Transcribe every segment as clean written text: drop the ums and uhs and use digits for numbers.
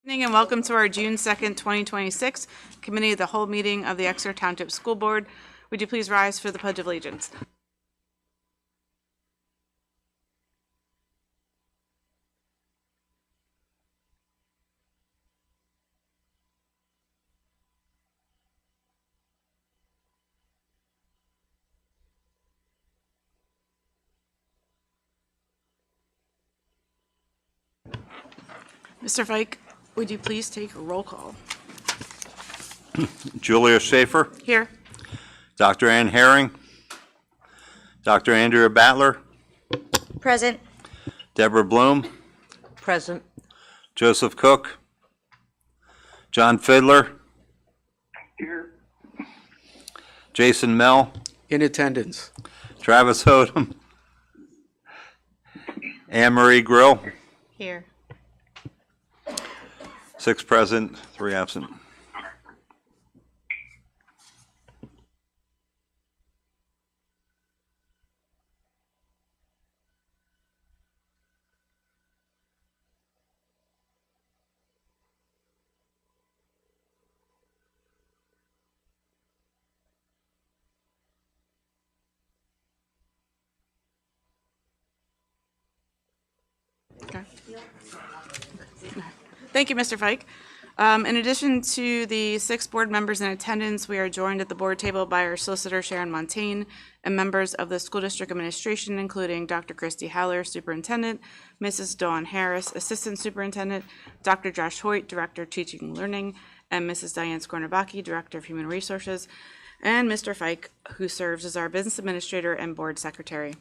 Good evening and welcome to our June 2nd, 2026 Committee of the Whole meeting of the Exeter Township School Board. Would you please rise for the Pledge of Allegiance? Mr. Fike, would you please take a roll call? Julia Schaefer, Here. Dr. Ann Herring, Dr. Andrea Battler, Present. Deborah Bloom, Present. Joseph Cook, John Fiddler, Here. Jason Mell, In attendance. Travis Odom, Anne Marie Grill, Here. 6 present, 3 absent. Okay. Thank you, Mr. Fike. In addition to the 6 board members in attendance, we are joined at the board table by our solicitor, Sharon Montaigne, and members of the school district administration, including Dr. Christy Haller, superintendent, Mrs. Dawn Harris, assistant superintendent, Dr. Josh Hoyt, director of teaching and learning, and Mrs. Diane Skornabaki, director of human resources, and Mr. Fike, who serves as our business administrator and board secretary.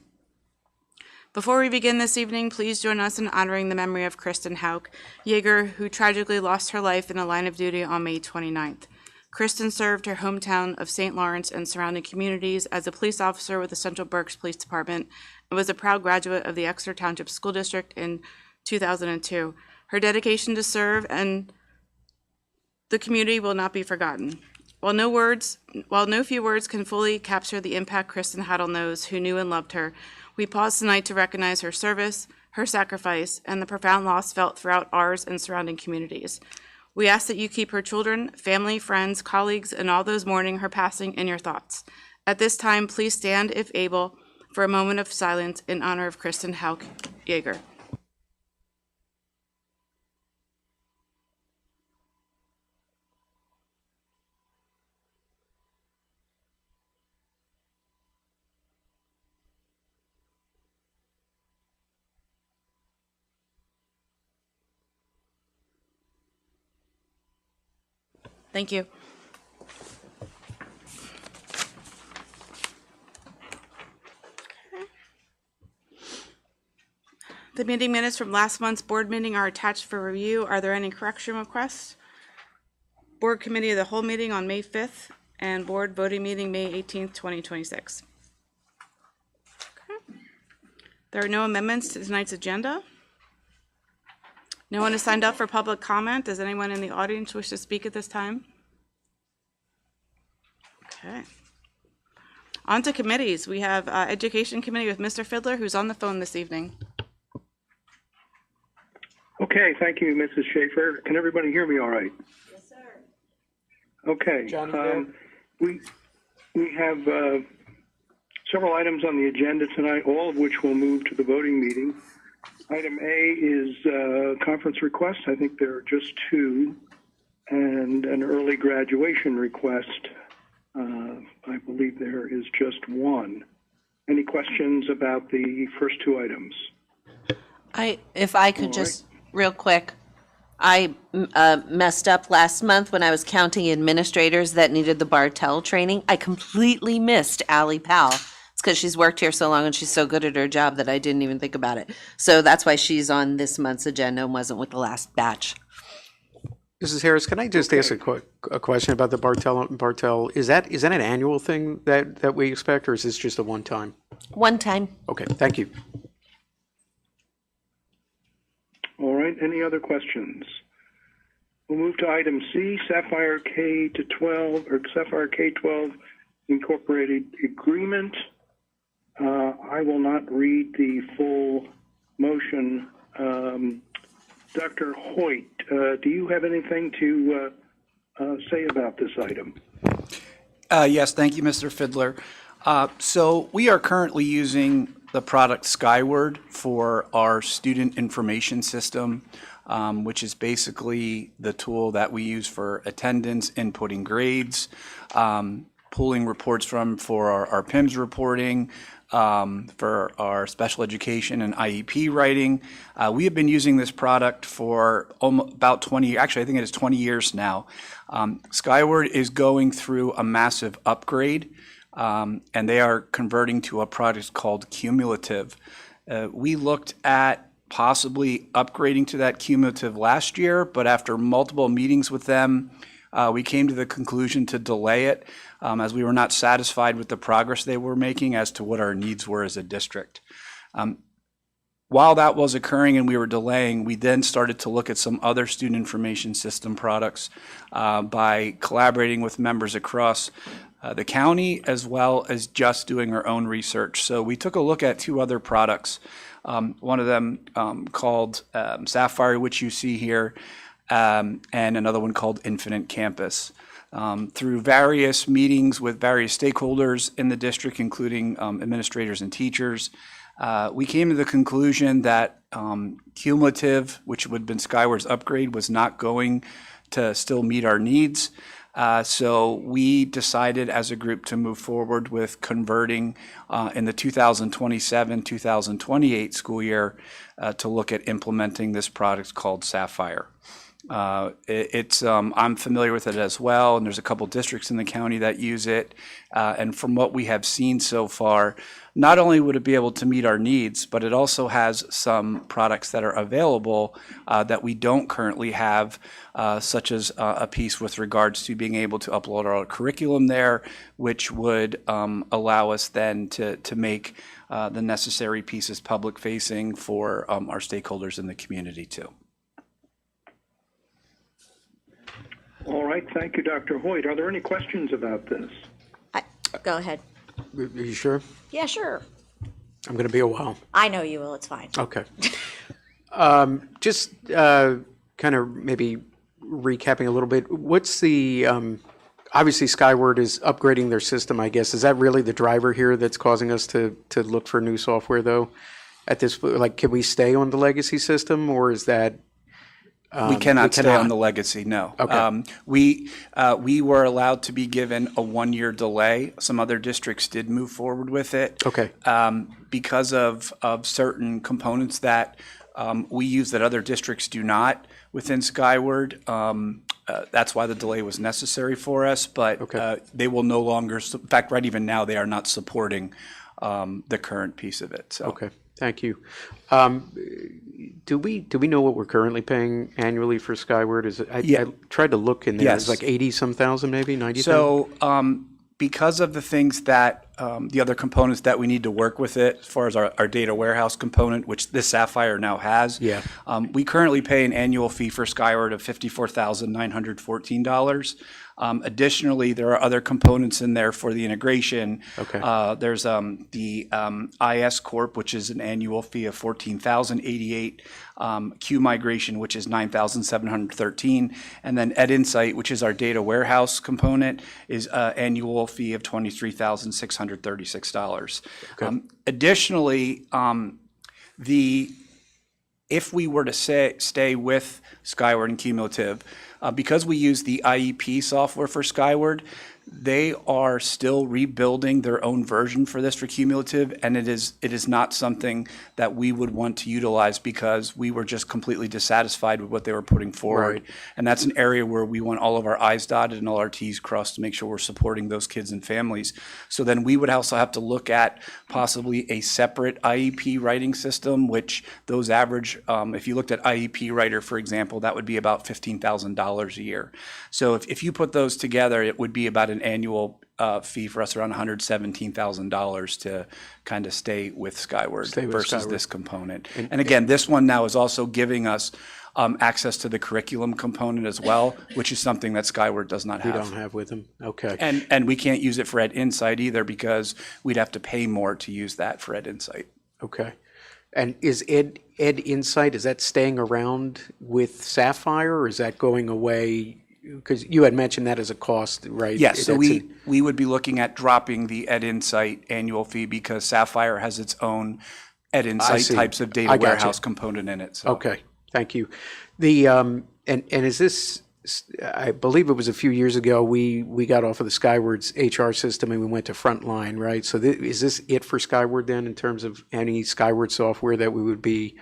Before we begin this evening, please join us in honoring the memory of Kristen Hauk Yeager, who tragically lost her life in a line of duty on May 29th. Kristen served her hometown of St. Lawrence and surrounding communities as a police officer with the Central Berks Police Department and was a proud graduate of the Exeter Township School District in 2002. Her dedication to serve and the community will not be forgotten. While no few words can fully capture the impact Kristen had on those who knew and loved her, we pause tonight to recognize her service, her sacrifice, and the profound loss felt throughout ours and surrounding communities. We ask that you keep her children, family, friends, colleagues, and all those mourning her passing in your thoughts. At this time, please stand, if able, for a moment of silence in honor of Kristen Hauk Yeager. Thank you. The meeting minutes from last month's board meeting are attached for review. Are there any correction requests? Board committee of the whole meeting on May 5th and board voting meeting May 18th, 2026. Okay. There are no amendments to tonight's agenda. No one has signed up for public comment. Does anyone in the audience wish to speak at this time? Okay. On to committees. We have Education Committee with Mr. Fiddler, who's on the phone this evening. Okay, thank you, Mrs. Schaefer. Can everybody hear me all right? Yes, sir. Okay. Johnny, we have several items on the agenda tonight, all of which will move to the voting meeting. Item A is conference requests. I think there are just 2, and an early graduation request. I believe there is just 1. Any questions about the first 2 items? If I could just, real quick, I messed up last month when I was counting administrators that needed the Bartell training. I completely missed Allie Powell. It's because she's worked here so long and she's so good at her job that I didn't even think about it. So that's why she's on this month's agenda and wasn't with the last batch. Mrs. Harris, can I just ask a question about the Bartell? Is that an annual thing that we expect, or is this just a one-time? One time. Okay, thank you. All right, any other questions? We'll move to item C, Sapphire K-12 or Sapphire K-12 Incorporated Agreement. I will not read the full motion Dr. Hoyt, do you have anything to say about this item? Yes, thank you, Mr. Fiddler. So we are currently using the product Skyward for our student information system, which is basically the tool that we use for attendance, inputting grades, pulling reports for our PIMS reporting, for our special education and IEP writing. We have been using this product for about 20, actually I think it is 20 years now. Skyward is going through a massive upgrade, and they are converting to a product called Cumulative. We looked at possibly upgrading to that Cumulative last year, but after multiple meetings with them, we came to the conclusion to delay it, as we were not satisfied with the progress they were making as to what our needs were as a district. While that was occurring and we were delaying, we then started to look at some other student information system products by collaborating with members across the county, as well as just doing our own research. So we took a look at two other products, one of them called Sapphire, which you see here, and another one called Infinite Campus. Through various meetings with various stakeholders in the district, including administrators and teachers, we came to the conclusion that Cumulative, which would have been Skyward's upgrade, was not going to still meet our needs. So we decided as a group to move forward with converting in the 2027-2028 school year to look at implementing this product called Sapphire. I'm familiar with it as well, and there's a couple districts in the county that use it. And from what we have seen so far, not only would it be able to meet our needs, but it also has some products that are available that we don't currently have, such as a piece with regards to being able to upload our curriculum there, which would allow us then to make the necessary pieces public facing for our stakeholders in the community too. All right, thank you, Dr. Hoyt. Are there any questions about this? Go ahead. Are you sure? Yeah, sure. I'm going to be a while. I know you will. It's fine. Okay. Just kind of maybe recapping a little bit, what's the, obviously Skyward is upgrading their system, I guess. Is that really the driver here that's causing us to look for new software, though? At this, like, can we stay on the legacy system, or is that... We cannot stay on the legacy, no. Okay. We were allowed to be given a 1-year delay. Some other districts did move forward with it. Okay. Because of certain components that we use that other districts do not within Skyward. That's why the delay was necessary for us, but Okay. they will no longer, in fact, right even now, they are not supporting the current piece of it. So. Okay, thank you. Do we know what we're currently paying annually for Skyward? Is it, I tried to look in there. Yes. It's like 80-some thousand, maybe 90,000. So because of the things that the other components that we need to work with it, as far as our data warehouse component, which this Sapphire now has, Yeah. We currently pay an annual fee for Skyward of $54,914. Additionally, there are other components in there for the integration. Okay. There's the IS Corp, which is an annual fee of $14,088. Q Migration, which is $9,713, and then Ed Insight, which is our data warehouse component, is an annual fee of $23,636. Okay. Additionally, if we were to stay with Skyward and Cumulative, because we use the IEP software for Skyward, they are still rebuilding their own version for this for Cumulative, and it is not something that we would want to utilize because we were just completely dissatisfied with what they were putting forward. Right. And that's an area where we want all of our I's dotted and all our T's crossed to make sure we're supporting those kids and families. So then we would also have to look at possibly a separate IEP writing system, which those average, if you looked at IEP Writer, for example, that would be about $15,000 a year. So if you put those together, it would be about an annual fee for us around $117,000 to kind of stay with Skyward versus Skyward. this component. And again, this one now is also giving us access to the curriculum component as well, which is something that Skyward does not We have. don't have with them. Okay. And we can't use it for Ed Insight either because we'd have to pay more to use that for Ed Insight. Okay. And is Ed Insight, is that staying around with Sapphire, or is that going away? Because you had mentioned that as a cost, right? Yes, so That's we would be looking at dropping the Ed Insight annual fee because Sapphire has its own Ed Insight see. types of I data gotcha. warehouse component in it. So. Okay, thank you. The, and is this, I believe it was a few years ago, we got off of the Skyward's HR system and we went to Frontline, right? So is this it for Skyward then, in terms of any Skyward software that we would be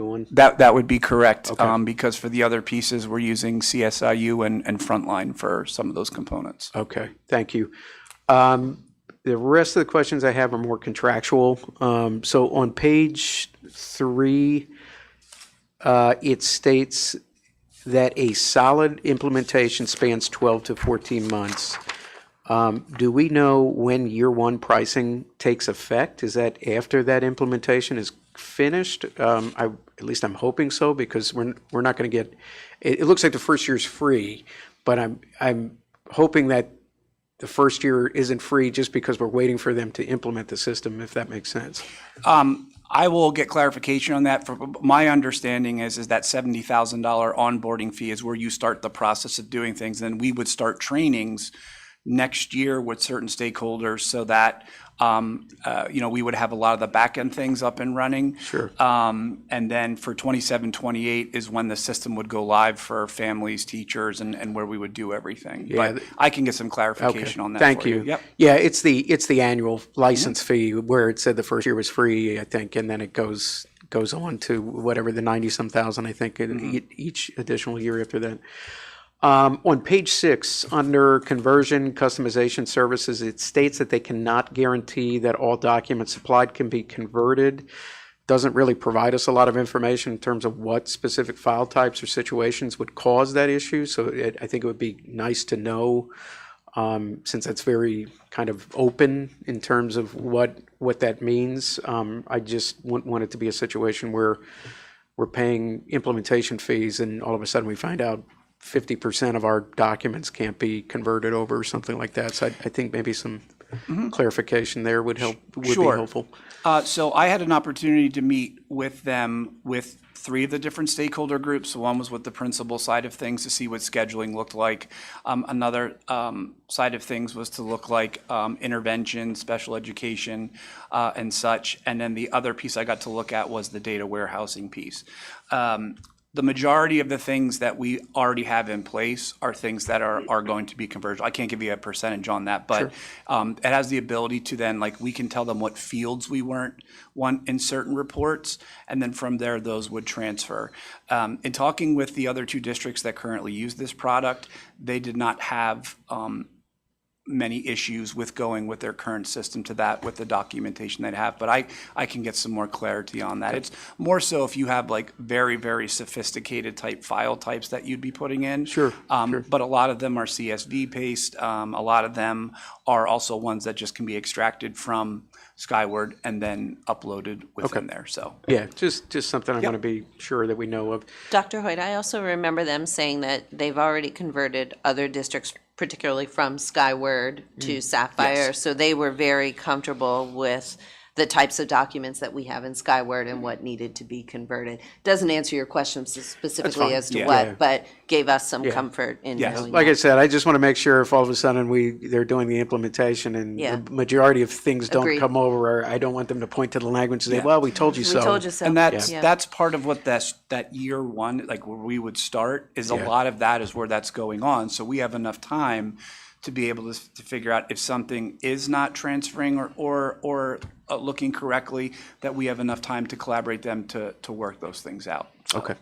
on? That would be correct, because for the other pieces, we're using CSIU and Frontline for some of those components. Okay, thank you. The rest of the questions I have are more contractual. So on page 3, it states that a solid implementation spans 12 to 14 months. Do we know when year one pricing takes effect? Is that after that implementation is finished? At least I'm hoping so, because we're not going to get. It looks like the first year's free, but I'm hoping that the first year isn't free just because we're waiting for them to implement the system, if that makes sense. I will get clarification on that. My understanding is that $70,000 onboarding fee is where you start the process of doing things. Then we would start trainings next year with certain stakeholders so that, we would have a lot of the back end things up and running. Sure. And then for 27, 28 is when the system would go live for families, teachers, and where we would do everything. Yeah. But I can get some clarification on that Thank for you. Yep. Yeah, it's the annual license fee where it said the first year was free, I think, and then it goes on to whatever the 90-some thousand, I think, each additional year after that. On page 6, under conversion customization services, it states that they cannot guarantee that all documents supplied can be converted. Doesn't really provide us a lot of information in terms of what specific file types or situations would cause that issue. So I think it would be nice to know, since that's very kind of open in terms of what that means. I just wouldn't want it to be a situation where we're paying implementation fees and all of a sudden we find out 50% of our documents can't be converted over or something like that. So I think maybe some clarification there would be helpful. So I had an opportunity to meet with them with 3 of the different stakeholder groups. So one was with the principal side of things to see what scheduling looked like. Another side of things was to look like intervention, special education, and such. And then the other piece I got to look at was the data warehousing piece. The majority of the things that we already have in place are things that are going to be converged. I can't give you a percentage on that, but it has the ability to then, like, we can tell them what fields we want in certain reports, and then from there, those would transfer. In talking with the other 2 districts that currently use this product, they did not have many issues with going with their current system to that with the documentation they'd have, but I can get some more clarity on that. It's more so if you have like very, very sophisticated type file types that you'd be putting in. Sure. But a lot of them are CSV based. A lot of them are also ones that just can be extracted from Skyward and then uploaded within there. So Yeah, just something I want to be sure that we know of. Dr. Hoyt, I also remember them saying that they've already converted other districts, particularly from Skyward to Sapphire. Yes. So they were very comfortable with the types of documents that we have in Skyward and what needed to be converted. Doesn't answer your question specifically as to what, Yeah. but gave us some comfort in Yes. knowing Like that. I said, I just want to make sure if all of a sudden they're doing the implementation and Yeah. the majority of things don't Agreed. come over, or I don't want them to point to the language and say, Yeah. well, we told you We so. told you so. And that's Yeah. that's part of what that year one, like where we would start, is a lot of that is where that's going on. So we have enough time to be able to figure out if something is not transferring or looking correctly, that we have enough time to collaborate them to work those things out. So, Okay,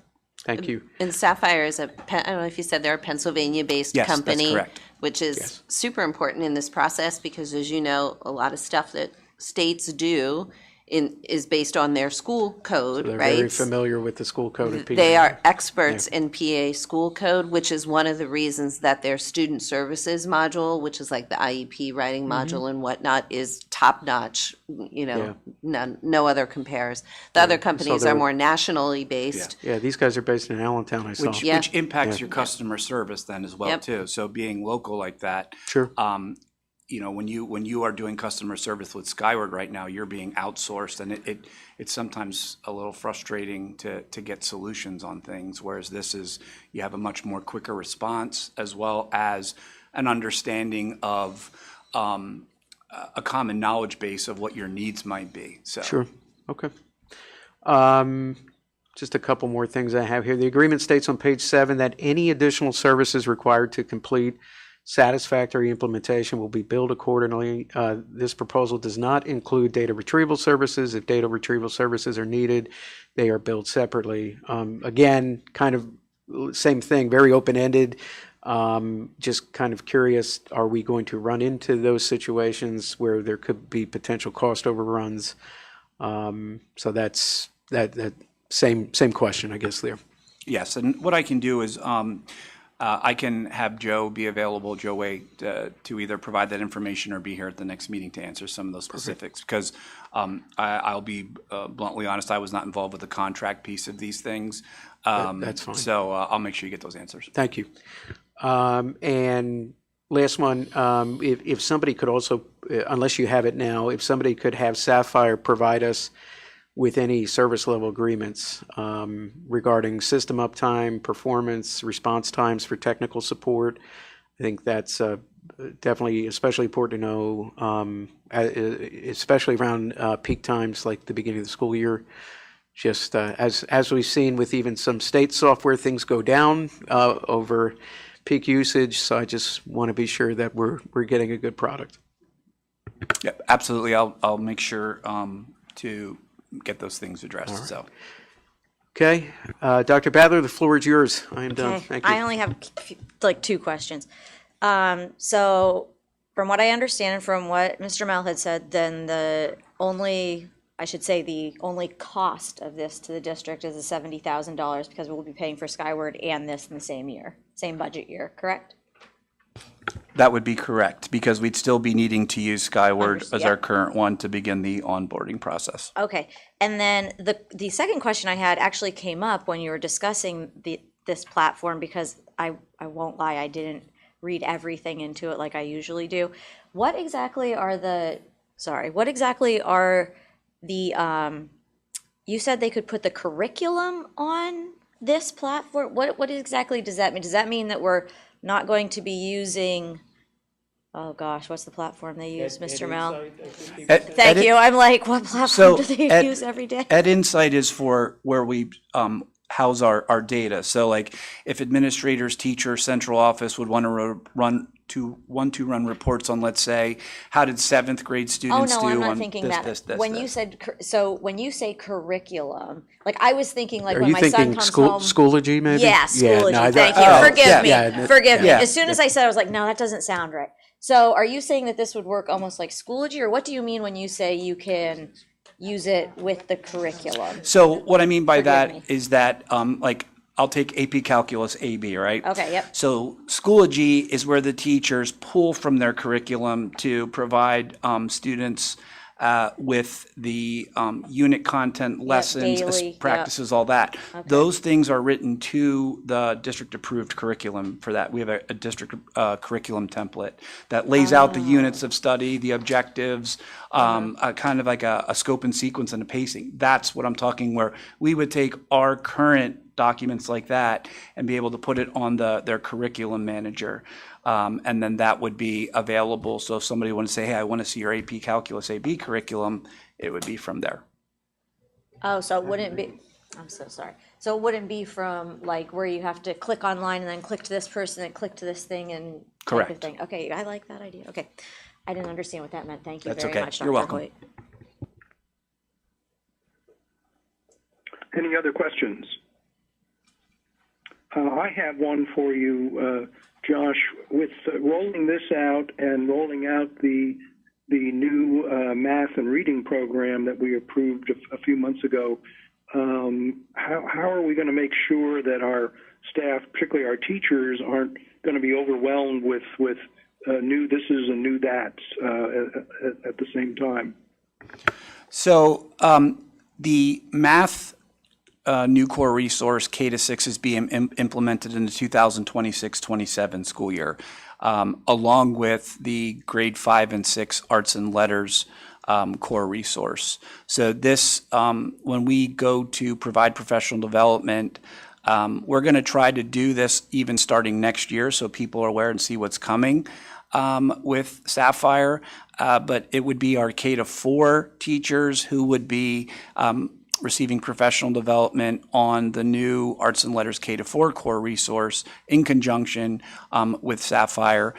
thank you. And Sapphire is I don't know if you said they're a Pennsylvania-based Yes, that's company. correct. Which is super important in this process because, as you know, a lot of stuff that states do is based on their school code, They're right? very familiar with the school code of PA. They are experts in PA school code, which is one of the reasons that their student services module, which is like the IEP writing module and whatnot, is top-notch. No other compares. The other companies they're- are more nationally based. Yeah, these guys are based in Allentown, I saw. Yeah. Which impacts your customer service then as well Yep. too. So being local like that. Sure. when you are doing customer service with Skyward right now, you're being outsourced, and it's sometimes a little frustrating to get solutions on things, whereas this is, you have a much more quicker response, as well as an understanding of a common knowledge base of what your needs might be, so. Sure, okay. Just a couple more things I have here. The agreement states on page 7 that any additional services required to complete satisfactory implementation will be billed accordingly. This proposal does not include data retrieval services. If data retrieval services are needed, they are billed separately. Again, kind of same thing, very open-ended. Just kind of curious, are we going to run into those situations where there could be potential cost overruns? So that's that same question, I guess, there. Yes, and what I can do is I can have Joe be available, Joe Way, to either provide that information or be here at the next meeting to answer some of those specifics. Because I'll be bluntly honest, I was not involved with the contract piece of these things. That's fine. So I'll make sure you get those answers. Thank you. And last one, if somebody could also, unless you have it now, if somebody could have Sapphire provide us with any service level agreements regarding system uptime, performance, response times for technical support. I think that's definitely especially important to know, especially around peak times like the beginning of the school year. Just as we've seen with even some state software, things go down over peak usage. So I just want to be sure that we're getting a good product. Yeah, absolutely. I'll make sure to get those things addressed. Right. So, okay, Dr. Badler, the floor is yours. I am done. Thank you. I only have like 2 questions. So, from what I understand and from what Mr. Mel had said, then the only cost of this to the district is the $70,000 because we'll be paying for Skyward and this in the same year, same budget year, correct? that would be correct, because we'd still be needing to use Skyward as our current one to begin the onboarding process. Okay, and then the second question I had actually came up when you were discussing this platform, because I won't lie, I didn't read everything into it like I usually do. What exactly are you said they could put the curriculum on this platform? What exactly does that mean? Does that mean that we're not going to be using, oh gosh, what's the platform they use, Mr. Mel? Thank you. I'm like, what platform do they use every day? Ed Insight is for where we house our data. So like if administrators, teachers, central office would want to run reports on, let's say, how did 7th grade students do I'm not on thinking this. When you said, when you say curriculum, like I was thinking like Are when you my son thinking comes home. Schoology maybe? Yeah, Schoology, no, thank you. Forgive me. Yeah. As soon as I said, I was like, no, that doesn't sound right. So are you saying that this would work almost like Schoology, or what do you mean when you say you can use it with the curriculum? So what I mean by Forgive me. that is that, like, I'll take AP Calculus AB, right? Okay, yep. So Schoology is where the teachers pull from their curriculum to provide students with the unit content, lessons, daily, practices, all that. Okay. Those things are written to the district-approved curriculum for that. We have a district curriculum template that lays out the units of study, the objectives, kind of like a scope and sequence and a pacing. That's what I'm talking, where we would take our current documents like that and be able to put it on their curriculum manager. And then that would be available. So if somebody wanted to say, hey, I want to see your AP Calculus AB curriculum, it would be from there. Oh, so it wouldn't be, I'm so sorry. So it wouldn't be from like where you have to click online and then click to this person and click to this thing and type of thing. Okay, I like that idea. Okay. I didn't understand what that meant. Thank you That's very okay. much, Dr. You're welcome. Hoyt. Any other questions? I have one for you, Josh. With rolling this out and rolling out the new math and reading program that we approved a few months ago, how are we going to make sure that our staff, particularly our teachers, aren't going to be overwhelmed with new thises and new that's at the same time? So the math new core resource K-6 is being implemented in the 2026-27 school year. along with the grade 5 and 6 arts and letters core resource. So this, when we go to provide professional development, we're going to try to do this even starting next year so people are aware and see what's coming with Sapphire. But it would be our K to 4 teachers who would be receiving professional development on the new Arts and Letters K to 4 core resource in conjunction with Sapphire.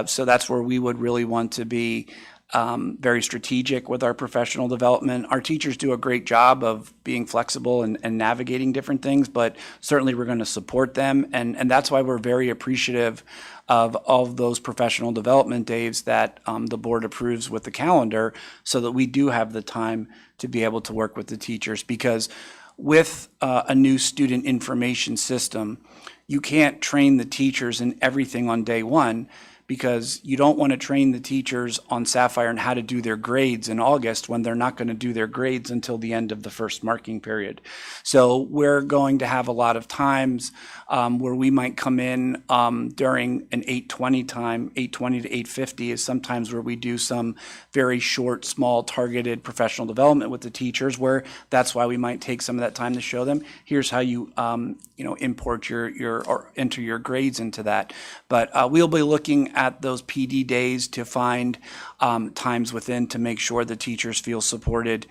So that's where we would really want to be very strategic with our professional development. Our teachers do a great job of being flexible and navigating different things, but certainly we're going to support them. And that's why we're very appreciative of all of those professional development days that the board approves with the calendar so that we do have the time to be able to work with the teachers. Because with a new student information system, you can't train the teachers in everything on day one, because you don't want to train the teachers on Sapphire and how to do their grades in August when they're not going to do their grades until the end of the first marking period. So we're going to have a lot of times where we might come in during an 8:20 time. 8:20 to 8:50 is sometimes where we do some very short, small, targeted professional development with the teachers, where that's why we might take some of that time to show them, here's how you import your or enter your grades into that. But we'll be looking at those PD days to find times within to make sure the teachers feel supported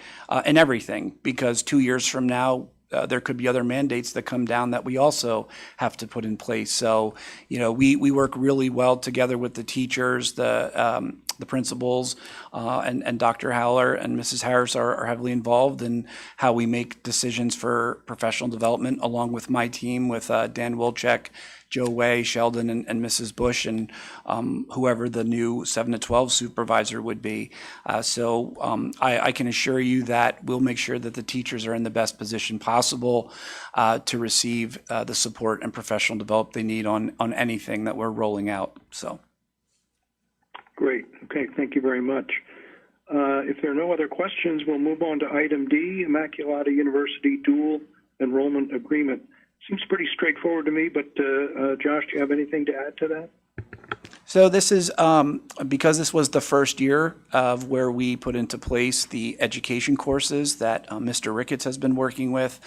in everything, because 2 years from now, there could be other mandates that come down that we also have to put in place. So, we work really well together with the teachers, the principals, and Dr. Howler and Mrs. Harris are heavily involved in how we make decisions for professional development, along with my team, with Dan Wilczek, Joe Way, Sheldon, and Mrs. Bush, and whoever the new 7 to 12 supervisor would be. So I can assure you that we'll make sure that the teachers are in the best position possible to receive the support and professional development they need on anything that we're rolling out. So. Great. Okay, thank you very much. If there are no other questions, we'll move on to item D, Immaculata University Dual Enrollment Agreement. Seems pretty straightforward to me, but Josh, do you have anything to add to that? So this is, because this was the first year of where we put into place the education courses that Mr. Ricketts has been working with,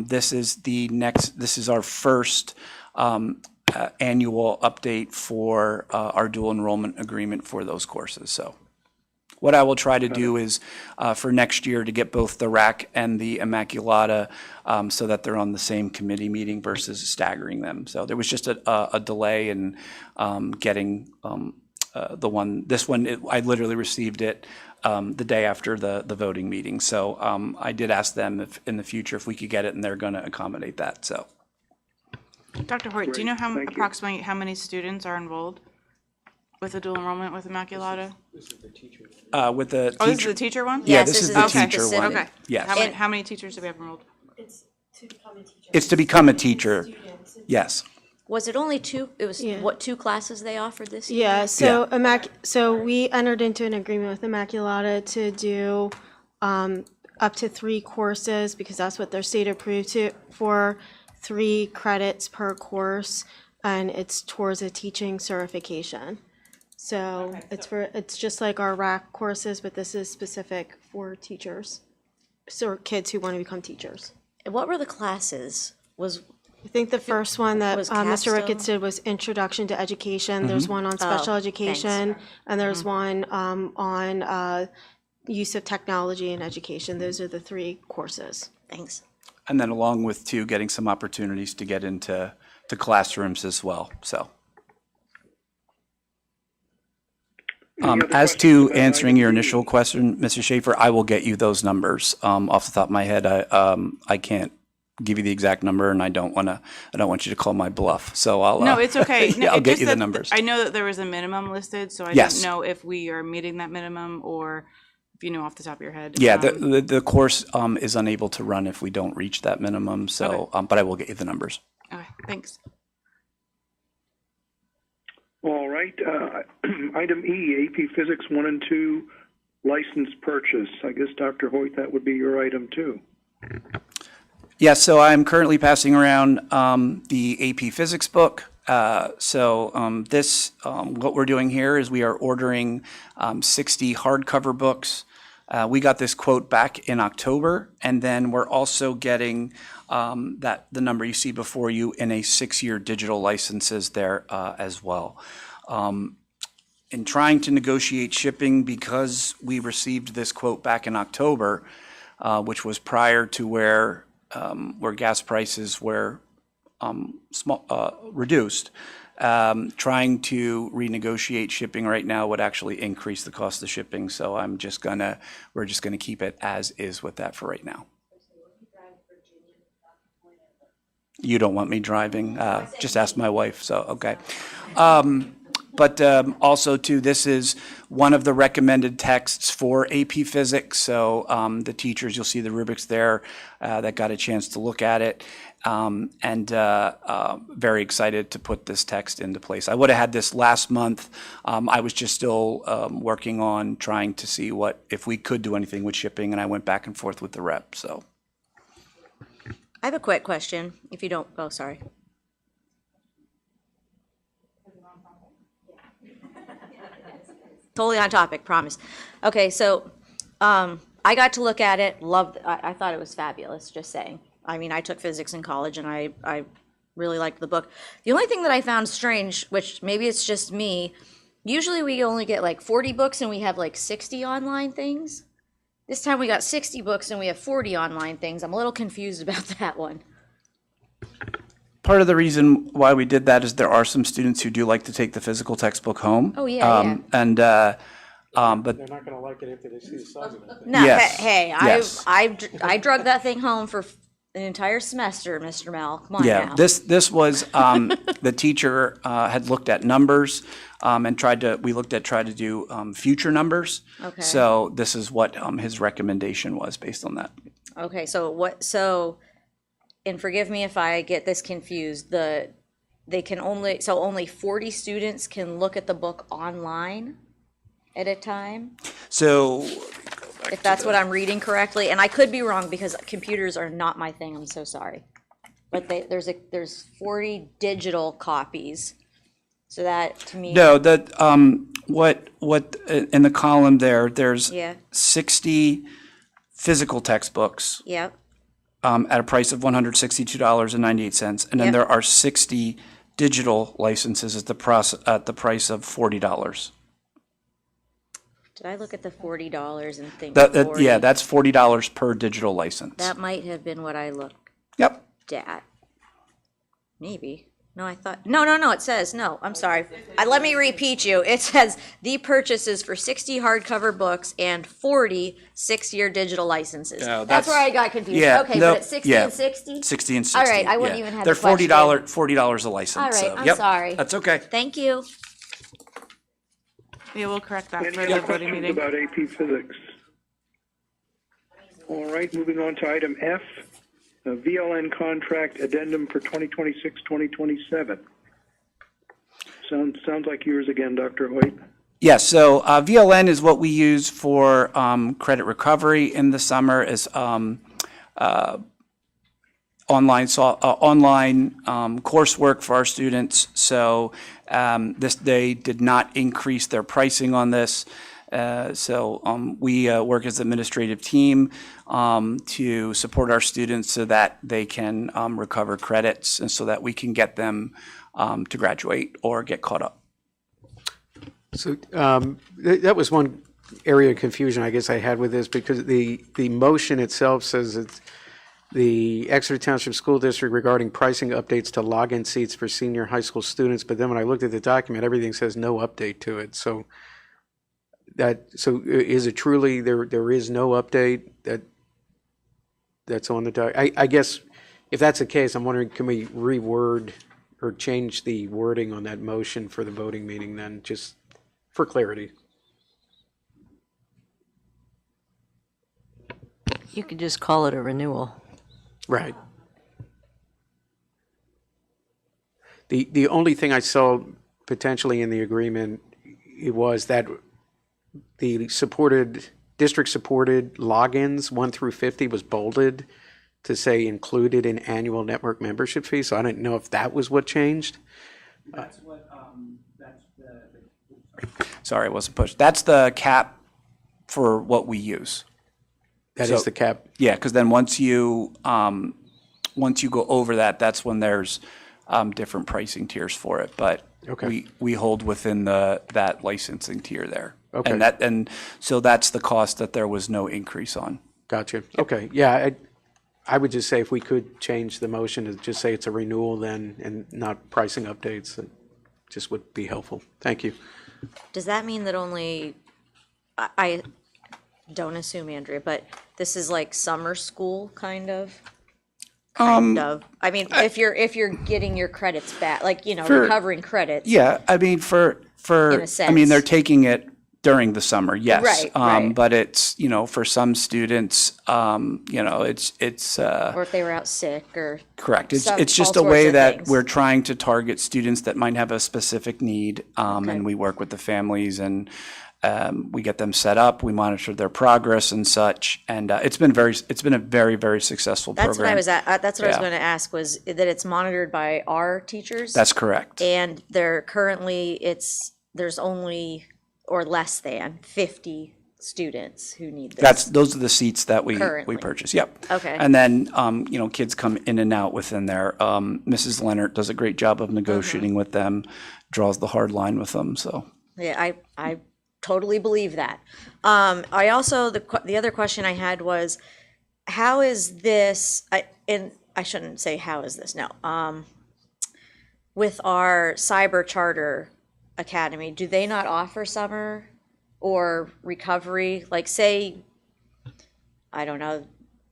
this is our first annual update for our dual enrollment agreement for those courses. So what I will try to do is for next year to get both the RAC and the Immaculata so that they're on the same committee meeting versus staggering them. So there was just a delay in getting this one, I literally received it the day after the voting meeting. So I did ask them if in the future if we could get it, and they're going to accommodate that. So. Dr. Hoyt, do you know Thank you. approximately how many students are enrolled with the dual enrollment with Immaculata? With the Oh, this is the teacher one? Yeah, Yes, this this is is the the teacher specific. one. Okay. Yes. How many teachers do we have enrolled? It's to become a teacher. Yes. Was it only two? It was, Yeah. what, 2 classes they offered this year? Yeah, so we entered into an agreement with Immaculata to do up to 3 courses, because that's what their state approved for 3 credits per course, and it's towards a teaching certification. So it's just like our RAC courses, but this is specific for teachers, so kids who want to become teachers. And what were the classes? I think the first one that Was Mr. Capstone? Ricketts did was Introduction to Education. There's one on special education, and there's one on use of technology in education. Those are the 3 courses. Thanks. And then along with getting some opportunities to get into classrooms as well. So. Any other As questions to about answering item your D? initial question, Mr. Schaefer, I will get you those numbers off the top of my head. I can't give you the exact number, and I don't want you to call my bluff. So I'll. No, it's okay. No, I'll it's get just you the that numbers. I know that there was a minimum listed, so I Yes. didn't know if we are meeting that minimum or if you know off the top of your head. Yeah, the course is unable to run if we don't reach that minimum. So, but I will get you the numbers. Okay, thanks. All right. Item E, AP Physics 1 and 2 license purchase. I guess, Dr. Hoyt, that would be your item too. Yeah, so I'm currently passing around the AP Physics book What we're doing here is we are ordering 60 hardcover books. We got this quote back in October, and then we're also getting the number you see before you in a 6-year digital licenses there as well. In trying to negotiate shipping, because we received this quote back in October, which was prior to where gas prices were reduced, trying to renegotiate shipping right now would actually increase the cost of shipping. So we're just gonna keep it as is with that for right now. You don't want me driving? Just ask my wife. So okay. But also, too, this is one of the recommended texts for AP Physics. So the teachers, you'll see the rubrics there that got a chance to look at it. Very excited to put this text into place. I would have had this last month. I was just still working on trying to see if we could do anything with shipping, and I went back and forth with the rep. So I have a quick question, if you don't, oh, sorry. Totally on topic, promise. Okay, so I got to look at it, I thought it was fabulous, just saying. I mean, I took physics in college and I really liked the book. The only thing that I found strange, which maybe it's just me, usually we only get like 40 books and we have like 60 online things. This time we got 60 books and we have 40 online things. I'm a little confused about that one. part of the reason why we did that is there are some students who do like to take the physical textbook home. Oh, yeah. But They're not going to like it after they see the size of it. No, Yes. hey, Yes. I drug that thing home for an entire semester, Mr. Mel. Come on yeah, now. this was the teacher had looked at numbers and tried to do future numbers. Okay. So this is what his recommendation was based on that. Okay, and forgive me if I get this confused, only 40 students can look at the book online at a time? So If that's what I'm reading correctly, and I could be wrong because computers are not my thing, I'm so sorry. But there's 40 digital copies, so that to me. no, that what in the column there's Yeah. 60 physical textbooks Yep, at a price of $162.98, and then Yep. there are 60 digital licenses at the price of $40. did I look at the $40 and think That, 40? yeah, that's $40 per digital license. That might have been what I looked Yep. at. Maybe. No, I thought, no, it says, no, I'm sorry. Let me repeat you. It says the purchases for 60 hardcover books and 40 6-year digital licenses. No, That's where I got confused. yeah, Okay, no, but it's 60 yeah. and 60? 60 and 60. All right, I wouldn't yeah. even have They're the question. $40 a license. All right, so, I'm yep, sorry. That's okay. Thank you. Yeah, we'll correct that Any for the other voting questions meeting. about AP Physics? All right, moving on to item F, VLN contract addendum for 2026-2027. Sounds like yours again, Dr. Hoyt. Yes, so VLN is what we use for credit recovery in the summer as online coursework for our students. So they did not increase their pricing on this. We work as an administrative team to support our students so that they can recover credits and so that we can get them to graduate or get caught up. So that was one area of confusion I guess I had with this, because the motion itself says it's the Exeter Township School District regarding pricing updates to login seats for senior high school students, but then when I looked at the document, everything says no update to it. So is it truly there is no update that's on the doc? I guess if that's the case, I'm wondering, can we reword or change the wording on that motion for the voting meeting then, just for clarity? You could just call it a renewal. Right. The only thing I saw potentially in the agreement, it was that the district-supported logins, 1 through 50, was bolded to say included in annual network membership fee, so I didn't know if that was what changed. That's what, that's sorry, it wasn't pushed. That's the cap for what we use. That is So- the cap. Yeah, because then once you go over that, that's when there's different pricing tiers for it. But Okay. we hold within that licensing tier there. Okay. And so that's the cost that there was no increase on. Gotcha. Okay, yeah, I would just say if we could change the motion to just say it's a renewal then, and not pricing updates, that just would be helpful. Thank you. Does that mean that only, I don't assume, Andrea, but this is like summer school, kind of? Kind of. I mean, if you're getting your credits back, like, recovering credits. Yeah, I mean, for In a I mean, they're sense. taking it during the summer, yes. Right, right. But it's, for some students, it's Or if they were out sick or. correct. It's some- it's just all a way sorts of that things. we're trying to target students that might have a specific need, and we work with the families and we get them set up. We monitor their progress and such, and it's been a very, very successful program. That's what I was that's what I was Yeah. going to ask, was that it's monitored by our teachers? That's correct. And there's only, or less than, 50 students who need this. Those are the seats that we Currently. purchase, yep. Okay. And then, kids come in and out within there. Mrs. Leonard does a great job of negotiating with them, draws the hard line with them, so. Yeah, I totally believe that. I also, the other question I had was, how is this, and I shouldn't say how is this, no. With our cyber charter academy, do they not offer summer or recovery? Like, say, I don't know,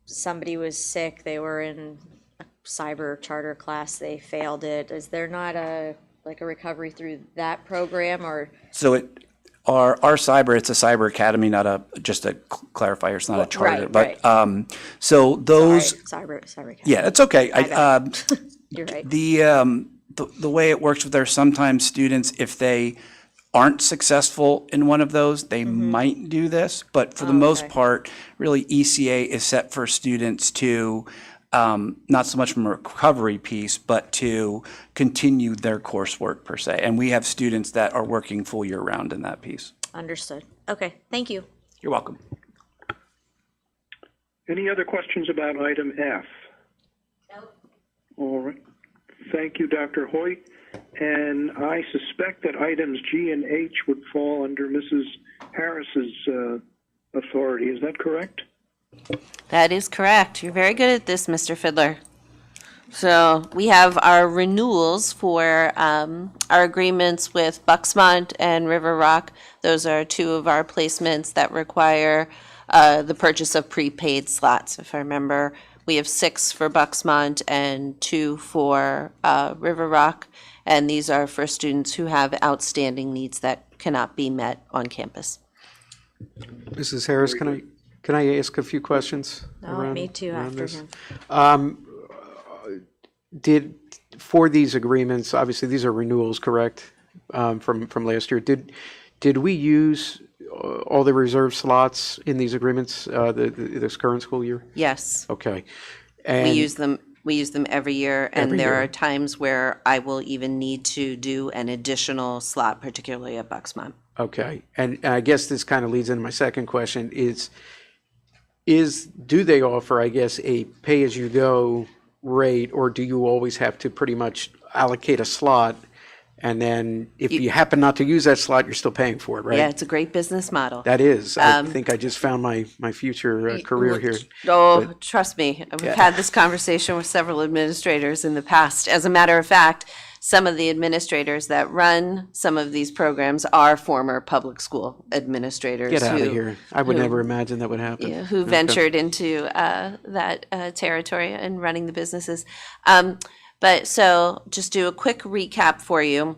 somebody was sick, they were in a cyber charter class, they failed it. Is there not a recovery through that program, or? So our cyber, it's a cyber academy, not just a clarifier, it's not a charter. Right, But, so those, Sorry, cyber academy. yeah, it's okay. You're right. The way it works with there, sometimes students, if they aren't successful in one of those, they might do this. But for the most part, really ECA is set for students to, not so much from a recovery piece, but to continue their coursework per se. And we have students that are working full year round in that piece. Understood. Okay, thank you. You're welcome. Any other questions about item F? Nope. All right. Thank you, Dr. Hoyt. And I suspect that items G and H would fall under Mrs. Harris's authority. Is that correct? That is correct. You're very good at this, Mr. Fiddler. So we have our renewals for our agreements with Bucksmont and River Rock. Those are two of our placements that require the purchase of prepaid slots. If I remember, we have 6 for Bucksmont and 2 for River Rock. And these are for students who have outstanding needs that cannot be met on campus. Mrs. Harris, can I ask a few questions? No, me too, around after this? him. For these agreements, obviously these are renewals, correct? From last year. Did we use all the reserve slots in these agreements this current school year? Yes. Okay. We And use them every year, and Every there year. are times where I will even need to do an additional slot, particularly at Bucksmont. Okay, and I guess this kind of leads into my second question do they offer, I guess, a pay-as-you-go rate, or do you always have to pretty much allocate a slot, and then if you happen not to use that slot, you're still paying for it, right? Yeah, it's a great business model. That is. I think I just found my future career here. Oh, trust me, we've had this conversation with several administrators in the past. As a matter of fact, some of the administrators that run some of these programs are former public school administrators. Get out of who- here. I would who- never imagine that would happen. Yeah, who Okay. ventured into that territory and running the businesses. But so just do a quick recap for you.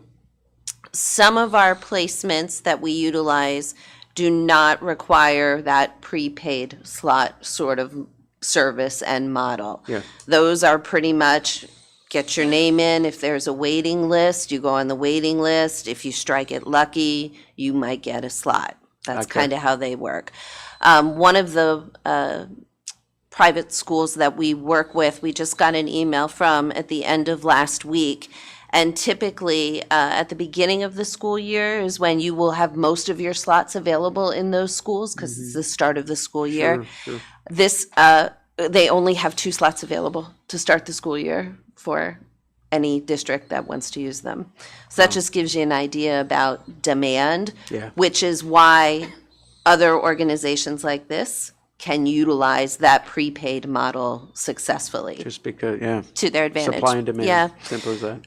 Some of our placements that we utilize do not require that prepaid slot sort of service and model. Yeah. Those are pretty much get your name in. If there's a waiting list, you go on the waiting list. If you strike it lucky, you might get a slot. That's Okay. kind of how they work. One of the private schools that we work with, we just got an email from at the end of last week, And typically, at the beginning of the school year is when you will have most of your slots available in those schools because it's the start of the school year. Sure. This, they only have 2 slots available to start the school year for any district that wants to use them. So that just gives you an idea about demand, Yeah. which is why other organizations like this can utilize that prepaid model successfully Just because, yeah. to their advantage. Supply and demand. Yeah. Simple as that.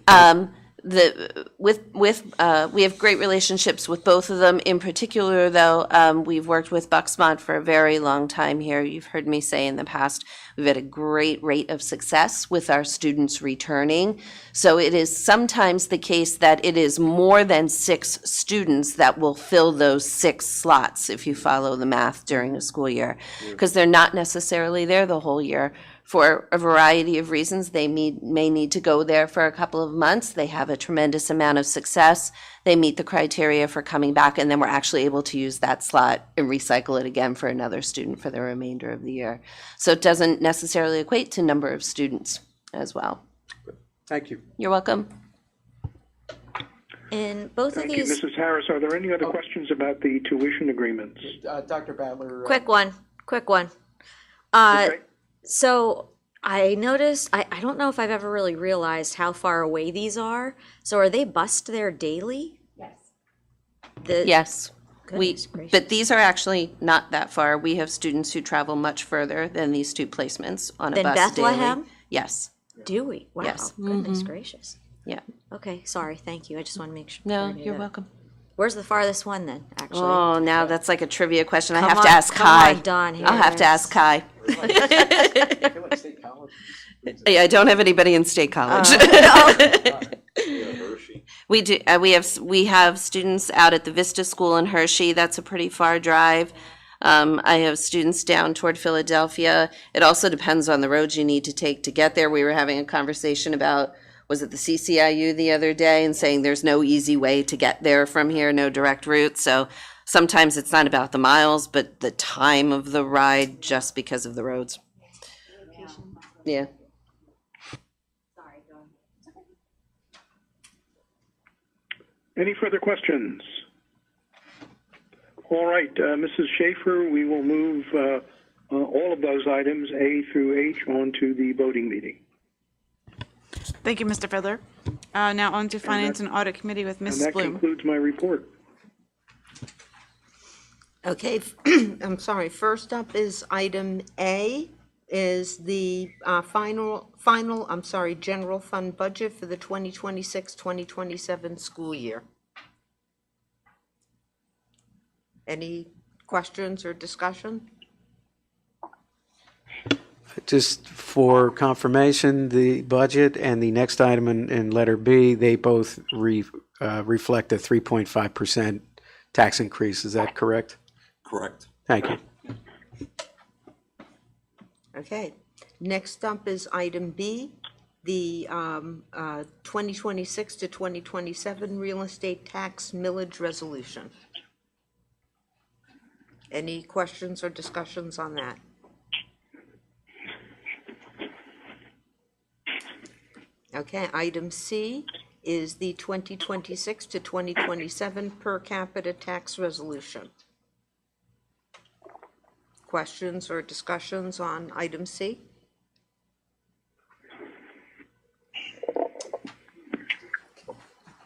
We have great relationships with both of them. In particular, though, we've worked with Bucksmont for a very long time here. You've heard me say in the past, we've had a great rate of success with our students returning. So it is sometimes the case that it is more than 6 students that will fill those 6 slots, if you follow the math during a school year, because they're not necessarily there the whole year. For a variety of reasons, they may need to go there for a couple of months. They have a tremendous amount of success. They meet the criteria for coming back, and then we're actually able to use that slot and recycle it again for another student for the remainder of the year. So it doesn't necessarily equate to number of students as well. Thank you. You're welcome. In both of Thank you, these, Mrs. Harris. Are there any other questions about the tuition agreements? Dr. Badler. quick one. Okay. So I noticed, I don't know if I've ever really realized how far away these are. So are they bused there daily? Yes. Yes. Goodness gracious. But these are actually not that far. We have students who travel much further than these 2 placements on a Than bus Bethlehem? daily. Yes. Do we? Wow, Yes. goodness gracious. Yeah. Okay, sorry, thank you. I just want to make sure. No, I knew you're that. welcome. Where's the farthest one then, actually? Oh, now that's like a trivia question. I Come have to on- ask come Kai. on, Don, here I'll have it to is. ask Kai. Yeah, I don't have anybody in State College. We do. We have students out at the Vista School in Hershey. That's a pretty far drive. I have students down toward Philadelphia. It also depends on the roads you need to take to get there. We were having a conversation about, was it the CCIU the other day, and saying there's no easy way to get there from here, no direct route. So sometimes it's not about the miles, but the time of the ride just because of the roads. Yeah. Any further questions? All right, Mrs. Schaefer, we will move all of those items, A through H, onto the voting meeting. Thank you, Mr. Fiddler. Now on to Finance and Audit Committee with And Mrs. that Bloom. concludes my report. Okay, I'm sorry. First up is item A, is the general fund budget for the 2026-2027 school year. Any questions or discussion? Just for confirmation, the budget and the next item in letter B, they both reflect a 3.5% tax increase. Is that correct? Correct. Thank you. Okay, next up is item B, the 2026 to 2027 real estate tax millage resolution. Any questions or discussions on that? Okay, item C is the 2026 to 2027 per capita tax resolution. Questions or discussions on item C?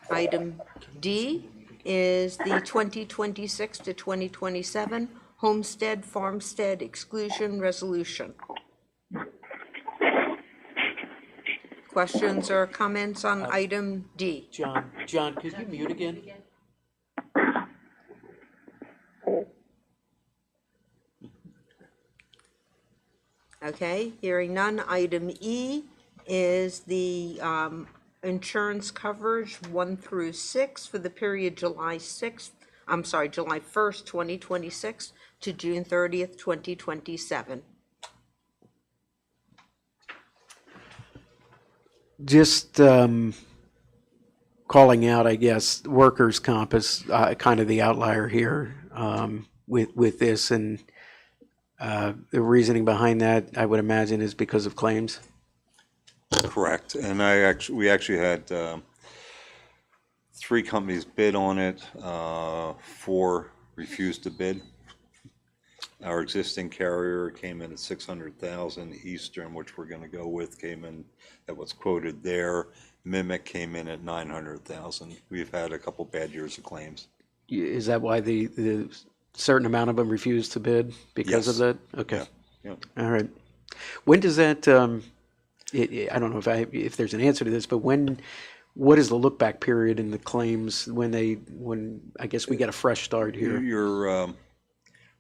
Item D is the 2026 to 2027 homestead farmstead exclusion resolution. Questions or comments on item D? John, could you mute again? Okay, hearing none. Item E is the insurance coverage 1 through 6 for the period July 1st, 2026 to June 30th, 2027. Just calling out, I guess, workers' comp is kind of the outlier here with this, and the reasoning behind that, I would imagine, is because of claims. Correct. And we actually had 3 companies bid on it, 4 refused to bid. Our existing carrier came in at 600,000. Eastern, which we're going to go with, came in at what's quoted there. Mimic came in at 900,000. We've had a couple bad years of claims. Is that why the certain amount of them refused to bid because of Yes. that? Okay. Yeah. All right. When does that, I don't know if there's an answer to this, but what is the look back period in the claims when I guess we get a fresh start here? Your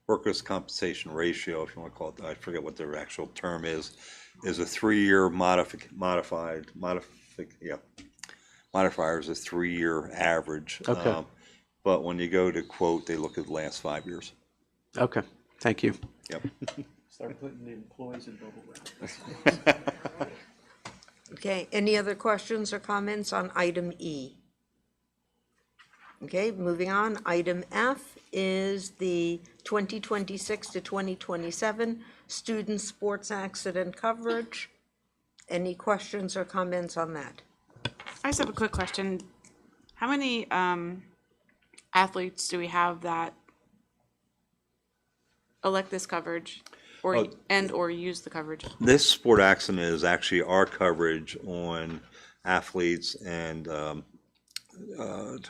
workers' compensation ratio, if you want to call it, I forget what their actual term is a 3-year modifier is a 3-year average. Okay. But when you go to quote, they look at the last 5 years. Okay. Thank you. Yep. Start putting the employees in bubble wrap. Okay, any other questions or comments on item E? Okay, moving on, item F is the 2026 to 2027 student sports accident coverage. Any questions or comments on that? I just have a quick question. How many athletes do we have that elect this coverage or or use the coverage? This sport accident is actually our coverage on athletes and what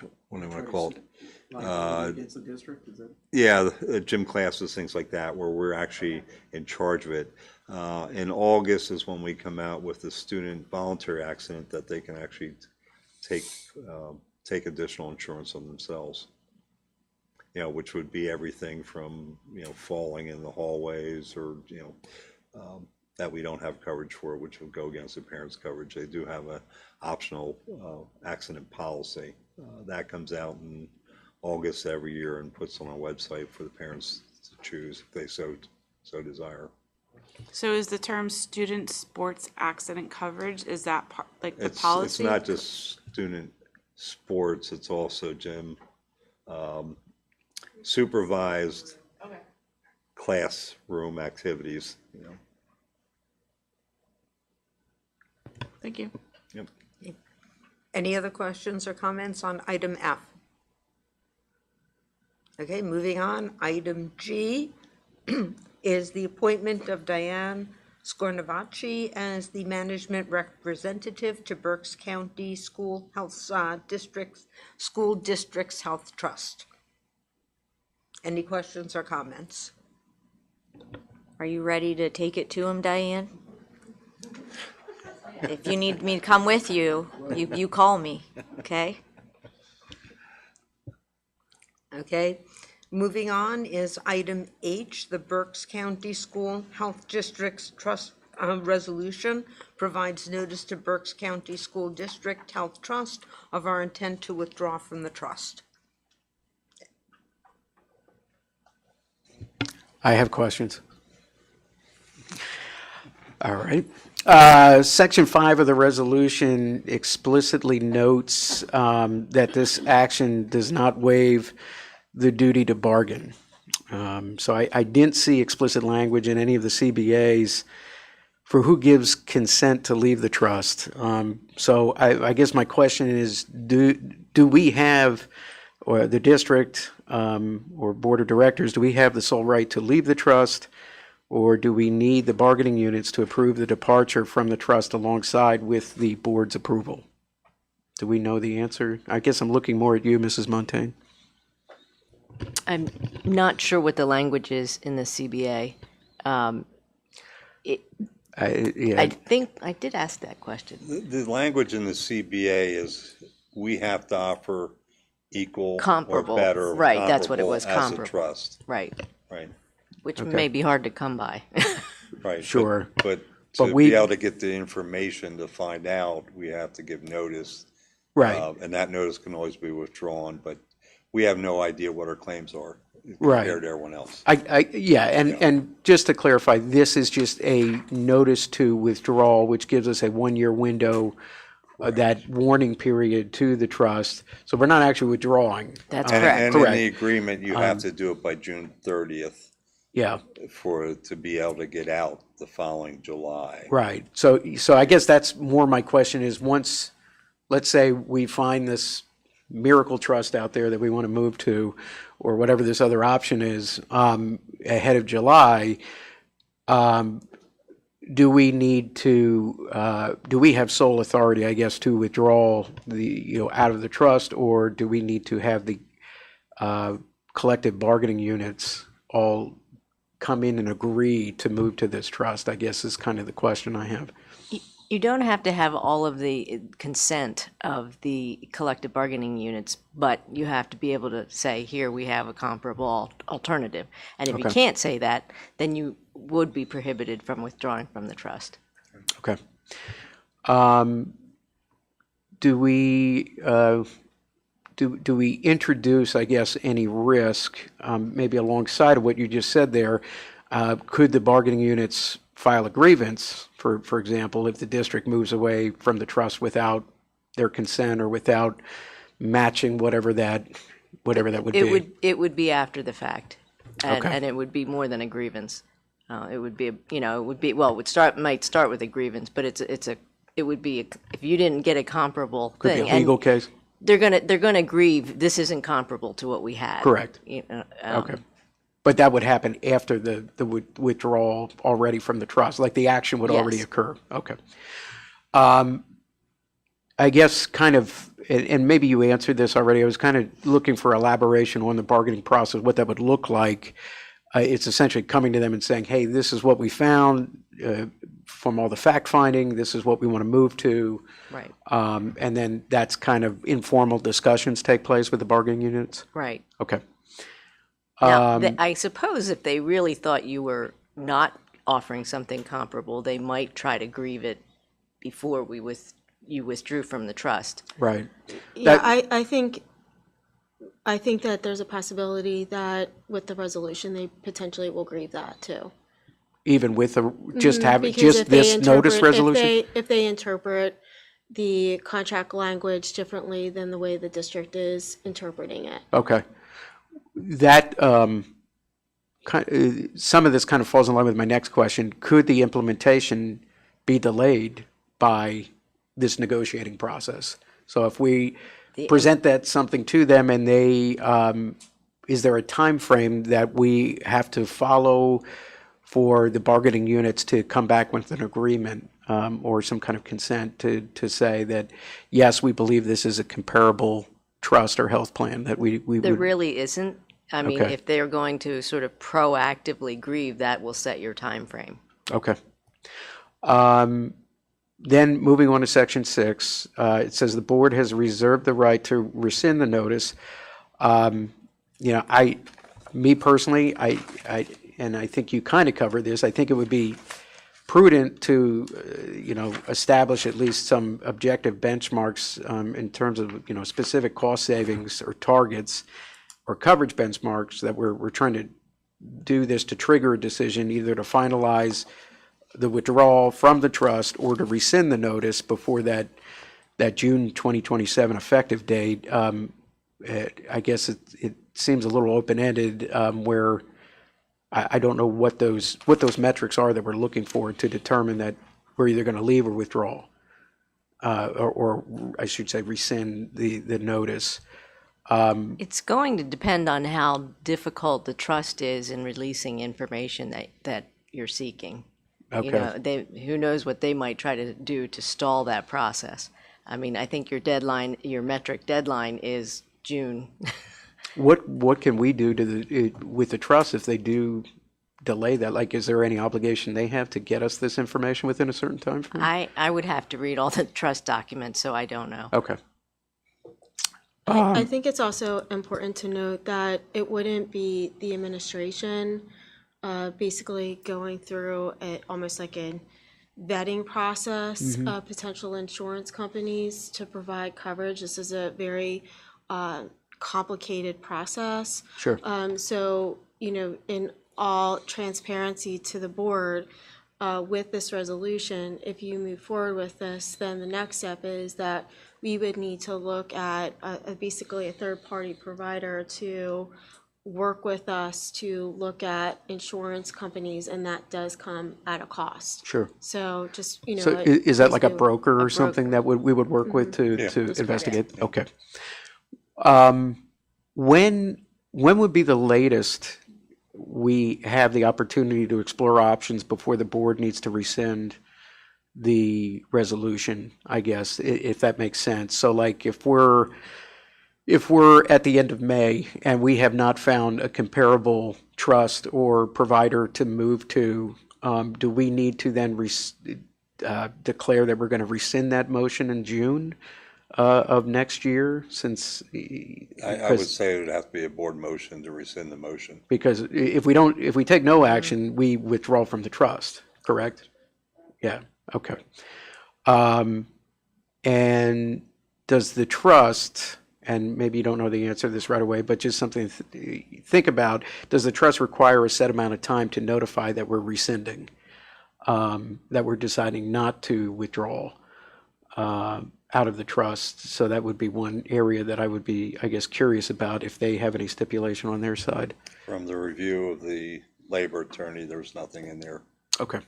do I want to call it? Against the district, is that? Yeah, gym classes, things like that, where we're actually in charge of it. In August is when we come out with the student voluntary accident that they can actually take additional insurance on themselves. You know, which would be everything from, you know, falling in the hallways or, you know, that we don't have coverage for, which would go against the parents' coverage. They do have a optional accident policy. That comes out in August every year and puts on our website for the parents to choose if they so desire. So is the term student sports accident coverage, is that like the It's policy? not just student sports, it's also gym, supervised classroom activities, you know. Thank you. Yep. Any other questions or comments on item F? Okay, moving on, item G is the appointment of Diane Scornavacci as the management representative to Berks County School District's Health Trust. Any questions or comments? Are you ready to take it to him, Diane? If you need me to come with you, you call me, okay? Okay, moving on is item H, the Berks County School Health District's Trust resolution provides notice to Berks County School District Health Trust of our intent to withdraw from the trust. I have questions. All right. Section 5 of the resolution explicitly notes that this action does not waive the duty to bargain. So I didn't see explicit language in any of the CBAs for who gives consent to leave the trust. So I guess my question is, do we have, or the district or board of directors, do we have the sole right to leave the trust? Or do we need the bargaining units to approve the departure from the trust alongside with the board's approval? Do we know the answer? I guess I'm looking more at you, Mrs. Montaigne. I'm not sure what the language is in the CBA. I think I did ask that question. The language in the CBA is we have to offer equal Comparable, or better. right, that's what it was, comparable comparable. As a trust, Right, right, which may be hard to come by. right. Sure. But But to we- be able to get the information to find out, we have to give notice. Right. And that notice can always be withdrawn, but we have no idea what our claims are Right. compared to everyone else. Yeah, and just to clarify, this is just a notice to withdrawal, which gives us a 1-year window, that warning period to the trust. So we're not actually withdrawing. That's And correct. in Correct. the agreement, you have to do it by June 30th Yeah, to be able to get out the following July. right. So I guess that's more my question is once, let's say we find this miracle trust out there that we want to move to, or whatever this other option is, ahead of July, do we need to, do we have sole authority, I guess, to withdraw out of the trust, or do we need to have the collective bargaining units all come in and agree to move to this trust, I guess is kind of the question I have. You don't have to have all of the consent of the collective bargaining units, but you have to be able to say, here, we have a comparable alternative. And if you Okay. can't say that, then you would be prohibited from withdrawing from the trust. Okay. Do we, do we introduce, I guess, any risk, maybe alongside of what you just said there? Could the bargaining units file a grievance, for example, if the district moves away from the trust without their consent or without matching whatever that would be? It would be after the fact, and, Okay. and it would be more than a grievance. It would be, might start with a grievance, but it would be, if you didn't get a comparable Could thing. be a legal case? They're gonna grieve, this isn't comparable to what we had. Correct. Okay. Okay. But that would happen after the withdrawal already from the trust, like the action would already Yes. occur. Okay. I guess kind of, and maybe you answered this already, I was kind of looking for elaboration on the bargaining process, what that would look like. It's essentially coming to them and saying, hey, this is what we found from all the fact finding, this is what we want to move to. Right, And then that's kind of informal discussions take place with the bargaining units? right. Okay. Now, I suppose if they really thought you were not offering something comparable, they might try to grieve it before you withdrew from the trust. Right. Yeah, That- I think that there's a possibility that with the resolution, they potentially will grieve that too. Even with just having, Because just if they this notice interpret- resolution? If they interpret the contract language differently than the way the district is interpreting it. Okay. That, some of this kind of falls in line with my next question. Could the implementation be delayed by this negotiating process? So if we present that something to them and they, is there a time frame that we have to follow for the bargaining units to come back with an agreement or some kind of consent to say that, yes, we believe this is a comparable trust or health plan that we There would, really isn't. I mean, Okay. if they're going to sort of proactively grieve, that will set your time frame. okay. Then moving on to section 6, it says the board has reserved the right to rescind the notice. Me personally, and I think you kind of covered this, I think it would be prudent to, establish at least some objective benchmarks in terms of, specific cost savings or targets or coverage benchmarks that we're trying to do this to trigger a decision, either to finalize the withdrawal from the trust or to rescind the notice before that June 2027 effective date. I guess it seems a little open-ended where I don't know what those metrics are that we're looking for to determine that we're either going to leave or withdraw, or I should say rescind the notice. It's going to depend on how difficult the trust is in releasing information that you're seeking. Okay. Who knows what they might try to do to stall that process. I mean, I think your metric deadline is June. What can we do with the trust if they do delay that? Like, is there any obligation they have to get us this information within a certain time frame? I would have to read all the trust documents, so I don't know. Okay. I think it's also important to note that it wouldn't be the administration basically going through almost like a vetting process of potential insurance companies to provide coverage. This is a very complicated process. Sure. So, in all transparency to the board, with this resolution, if you move forward with this, then the next step is that we would need to look at basically a third-party provider to work with us to look at insurance companies, and that does come at a cost. Sure. So just, So is that like a basically broker or something that we would work with to Yeah. investigate? Okay. When would be the latest we have the opportunity to explore options before the board needs to rescind the resolution, I guess, if that makes sense? So like if we're at the end of May and we have not found a comparable trust or provider to move to, do we need to then declare that we're going to rescind that motion in June of next year? Since I would say it would have to be a board motion to rescind the motion. because if we take no action, we withdraw from the trust, correct? Yeah, okay. And does the trust, and maybe you don't know the answer to this right away, but just something to think about, does the trust require a set amount of time to notify that we're rescinding, that we're deciding not to withdraw out of the trust? So that would be one area that I would be, I guess, curious about if they have any stipulation on their side. From the review of the labor attorney, there's nothing in there. Okay.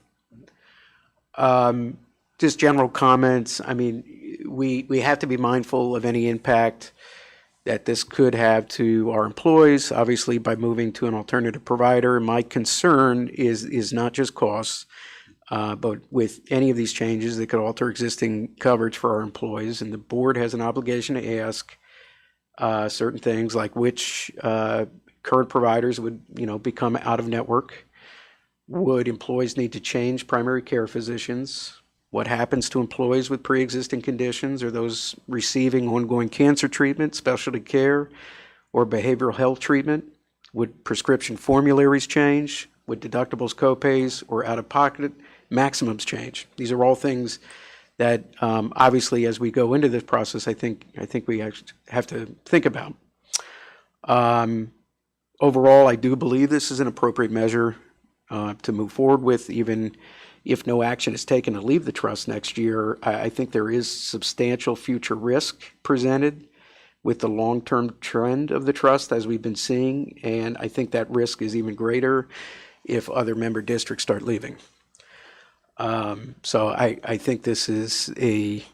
Just general comments. I mean, we have to be mindful of any impact that this could have to our employees, obviously, by moving to an alternative provider. My concern is not just costs, but with any of these changes, they could alter existing coverage for our employees, and the board has an obligation to ask certain things like which current providers would, become out of network. Would employees need to change primary care physicians? What happens to employees with pre-existing conditions or those receiving ongoing cancer treatment, specialty care, or behavioral health treatment? Would prescription formularies change? Would deductibles, copays, or out-of-pocket maximums change? These are all things that obviously, as we go into this process, I think we have to think about. Overall, I do believe this is an appropriate measure to move forward with, even if no action is taken to leave the trust next year. I think there is substantial future risk presented with the long-term trend of the trust as we've been seeing, and I think that risk is even greater if other member districts start leaving. So I think this is a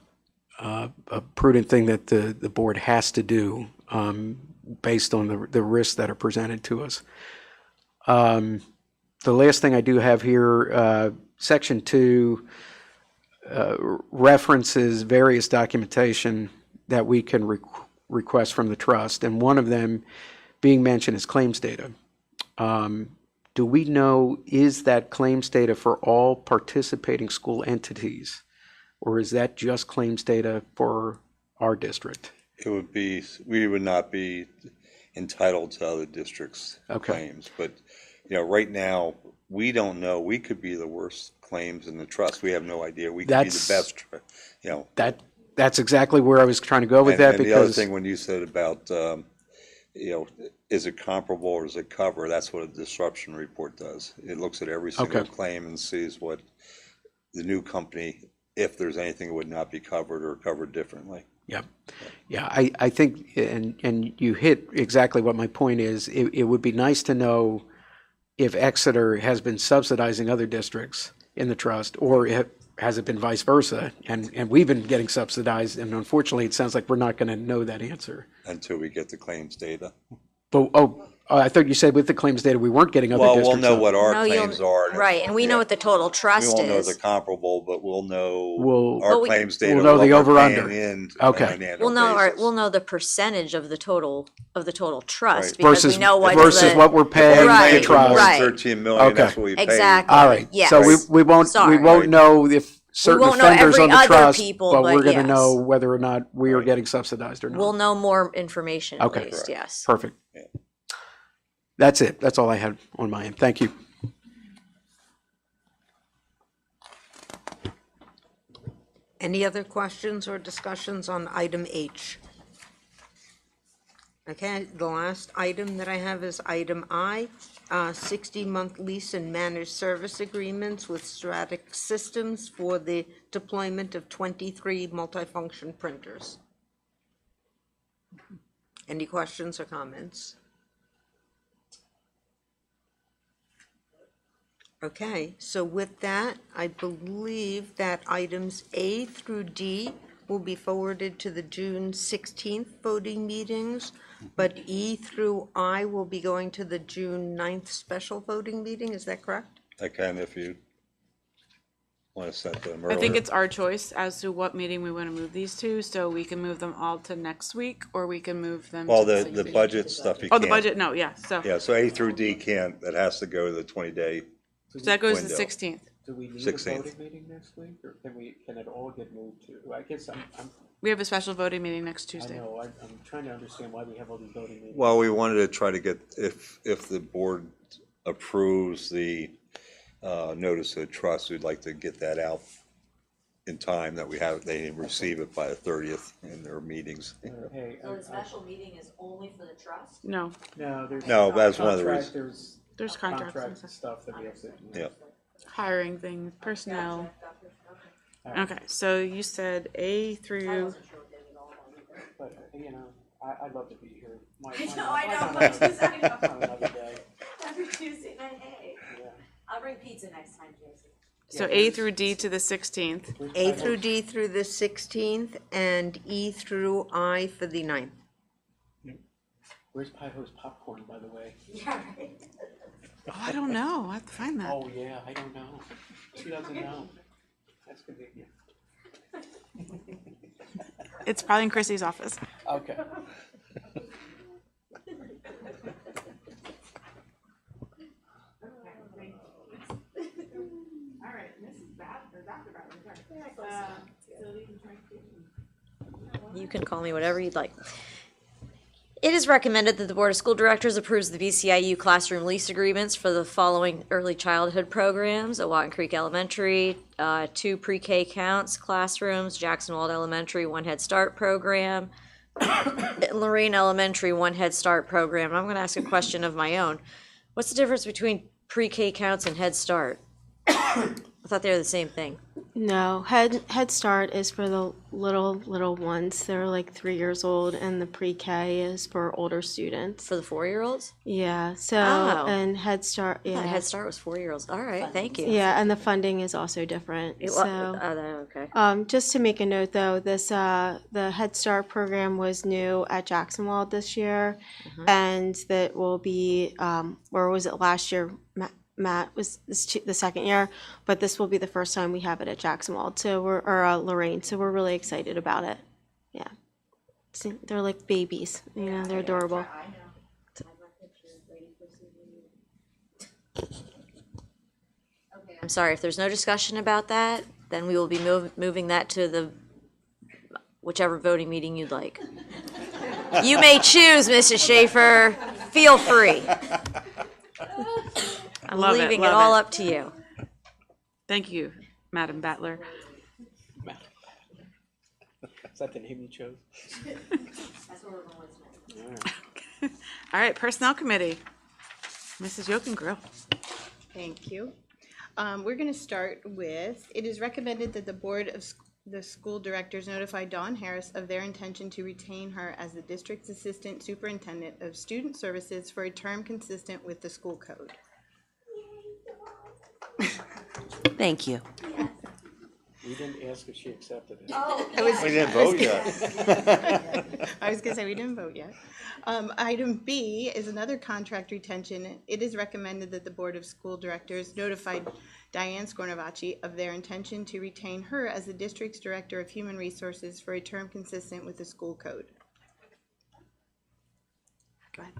prudent thing that the board has to do based on the risks that are presented to us. The last thing I do have here, Section 2 references various documentation that we can request from the trust, and one of them being mentioned is claims data. Do we know, is that claims data for all participating school entities, or is that just claims data for our district? It would be, we would not be entitled to other districts' claims, but right now, we don't know. We could be the worst claims in the trust. We have no idea. We could be the best, That's exactly where I was trying to go with that. And the other thing, when you said about, is it comparable or is it cover? That's what a disruption report does. It looks at every single claim and sees what the new company, if there's anything that would not be covered or covered differently. Yep. Yeah, I think, and you hit exactly what my point is. It would be nice to know if Exeter has been subsidizing other districts in the trust, or has it been vice versa, and we've been getting subsidized, and unfortunately, it sounds like we're not going to know that answer. Until we get the claims data. But, I thought you said with the claims data, we weren't getting other districts. Well, we'll know what our claims are. Right, and we know what the total trust is. We won't know the comparable, but we'll know our claims data. We'll know the over-under. We'll know the percentage of the total trust, Right. because we know what versus what we're paying the trust. Right. 13 million, that's what we paid. Exactly. All right, Yes. so we won't know if certain won't know offenders every on the other trust, people, but but we're going to yes. know whether or not we are getting subsidized or not. We'll know more information at Okay. least, yes. Perfect. That's it. That's all I had on my end. Thank you. Any other questions or discussions on item H? Okay, the last item that I have is item I, 60-month lease and managed service agreements with Stratic Systems for the deployment of 23 multifunction printers. Any questions or comments? Okay, so with that, I believe that items A through D will be forwarded to the June 16th voting meetings, but E through I will be going to the June 9th special voting meeting. Is that correct? I can if you want to set them I earlier. think it's our choice as to what meeting we want to move these to, so we can move them all to next week, or we can move them Well, to the budget stuff you Oh, can't. the budget, no, yeah, so Yeah, so A through D can't, that has to go to the 20-day. so that goes to the window. 16th. Do we need 16th. a voting meeting next week, or can it all get moved to? I guess I'm We have a special voting meeting next I Tuesday. know, I'm trying to understand why we have all these voting meetings. Well, we wanted to try to get, if the board approves the notice of trust, we'd like to get that out in time that they receive it by the 30th in their meetings. Hey, So the special meeting is only for the trust? No, no, there's. No, that's one of the contract, reasons. there's contracts and Contract stuff. stuff that we have to. Yeah. Hiring things, personnel. Okay, so you said A through, But, I'd love to be here. Every Tuesday night, hey. Yeah. I'll bring pizza next time, Jason. so A through D to the 16th. A through D through the 16th and E through I for the 9th. Where's Pie Ho's popcorn, by the way? Yeah, right. Oh, I don't know, I have to find that. Oh, yeah, I don't know. She doesn't know. That's good. It's probably in Chrissy's office. Okay. You can call me whatever you'd like. It is recommended that the Board of School Directors approves the BCIU classroom lease agreements for the following early childhood programs: Owaton Creek Elementary, 2 pre-K counts classrooms, Jackson Wald Elementary, 1 Head Start program, Lorraine Elementary, 1 Head Start program. I'm going to ask a question of my own. What's the difference between pre-K counts and Head Start? I thought they were the same thing. No, Head Start is for the little ones. They're like 3 years old, and the pre-K is for older students. For the 4-year-olds? Yeah. So Oh. and Head Start, I thought yeah, Head Start was 4-year-olds. All right, thank you. yeah, and the funding is also different. Okay. Just to make a note, though, this the Head Start program was new at Jackson Wald this year, and that will be, or was it last year? Matt was the second year, but this will be the first time we have it at Jackson Wald. So Lorraine. So we're really excited about it. Yeah, they're like babies. They're adorable. I'm sorry, if there's no discussion about that, then we will be moving that to the whichever voting meeting you'd like. You may choose, Mrs. Schaefer. Feel free. I'm Love it, leaving it love all it. up to you. Thank you, Madam Battler. Is that the name you chose? All right, Personnel Committee. Mrs. Yokengrill. Thank you. We're going to start with, it is recommended that the Board of the School Directors notify Dawn Harris of their intention to retain her as the district's Assistant Superintendent of Student Services for a term consistent with the school code. Thank you. We didn't ask if she accepted it. We didn't vote yet. I was going to say, we didn't vote yet. Item B is another contract retention. It is recommended that the Board of School Directors notify Diane Skornavacci of their intention to retain her as the district's Director of Human Resources for a term consistent with the school code. Go ahead.